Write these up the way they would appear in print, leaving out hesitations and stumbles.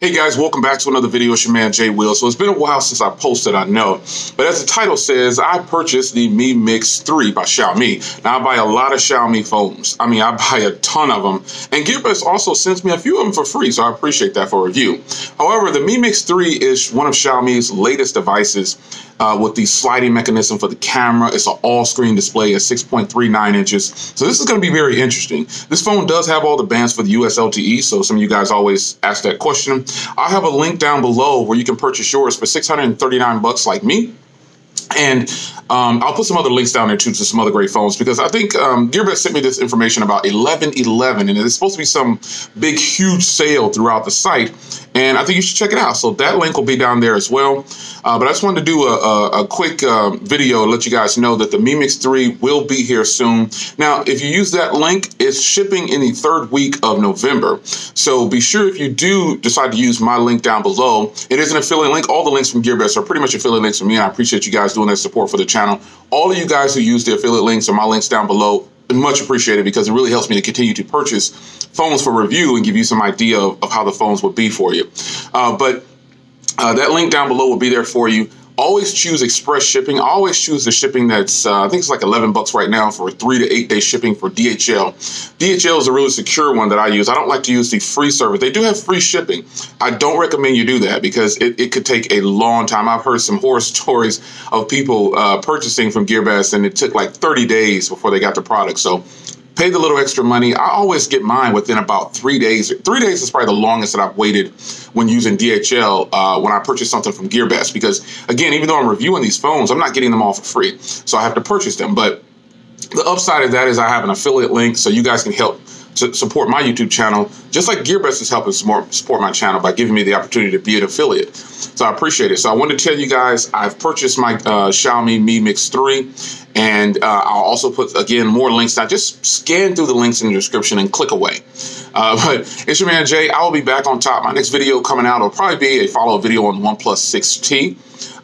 Hey guys, welcome back to another video. It's your man Jay Will. So it's been a while since I posted, I know, but as the title says, I purchased the Mi Mix 3 by Xiaomi. Now I buy a lot of Xiaomi phones. I buy a ton of them, and GearBest also sends me a few of them for free, so I appreciate that for review. However, the Mi Mix 3 is one of Xiaomi's latest devices with the sliding mechanism for the camera. It's an all-screen display at 6.39 inches. So this is going to be very interesting. This phone does have all the bands for the US LTE, so some of you guys always ask that question. I'll have a link down below where you can purchase yours for $639 like me. And I'll put some other links down there too to some other great phones, because I think GearBest sent me this information about 11/11, and it's supposed to be some big, huge sale throughout the site. And I think you should check it out. So that link will be down there as well. But I just wanted to do a quick video to let you guys know that the Mi Mix 3 will be here soon. Now, if you use that link, it's shipping in the 3rd week of November. So be sure, if you do decide to use my link down below, it is an affiliate link. All the links from GearBest are pretty much affiliate links from me, and I appreciate you guys doing that support for the channel. All of you guys who use the affiliate links or my links down below, much appreciated, because it really helps me to continue to purchase phones for review and give you some idea of how the phones would be for you. But that link down below will be there for you. Always choose express shipping. I always choose the shipping that's, I think it's like $11 right now for 3 to 8 day shipping for DHL. DHL is a really secure one that I use. I don't like to use the free service. They do have free shipping. I don't recommend you do that because it could take a long time. I've heard some horror stories of people purchasing from GearBest, and it took like 30 days before they got the product. So pay the little extra money. I always get mine within about 3 days. 3 days is probably the longest that I've waited when using DHL when I purchase something from GearBest, because again, even though I'm reviewing these phones, I'm not getting them all for free. So I have to purchase them. But the upside of that is I have an affiliate link, so you guys can help to support my YouTube channel, just like GearBest is helping support my channel by giving me the opportunity to be an affiliate. So I appreciate it. So I wanted to tell you guys I've purchased my Xiaomi Mi Mix 3, and I'll also put, again, more links down. Just scan through the links in the description and click away. But it's your man Jay. I will be back on top. My next video coming out will probably be a follow-up video on the OnePlus 6T,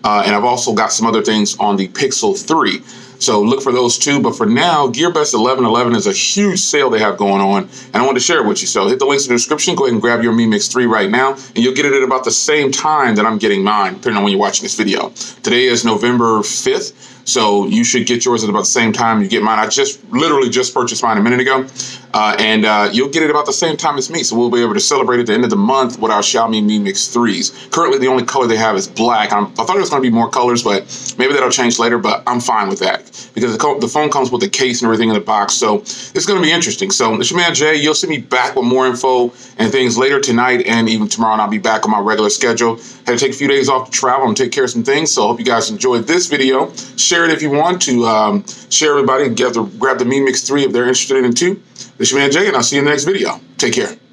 and I've also got some other things on the Pixel 3. So look for those too. But for now, GearBest 11/11 is a huge sale they have going on, and I wanted to share it with you. So hit the links in the description. Go ahead and grab your Mi Mix 3 right now, and you'll get it at about the same time that I'm getting mine, depending on when you're watching this video. Today is November 5th, so you should get yours at about the same time you get mine. I literally just purchased mine a minute ago, and you'll get it about the same time as me. So we'll be able to celebrate at the end of the month with our Xiaomi Mi Mix 3s. Currently, the only color they have is black. I thought there was going to be more colors, but maybe that'll change later, but I'm fine with that, because the phone comes with the case and everything in the box, so it's going to be interesting. So it's your man Jay. You'll see me back with more info and things later tonight and even tomorrow, and I'll be back on my regular schedule. Had to take a few days off to travel and take care of some things, so I hope you guys enjoyed this video. Share it if you want to. Share everybody and grab the Mi Mix 3 if they're interested in it too. It's your man Jay, and I'll see you in the next video. Take care.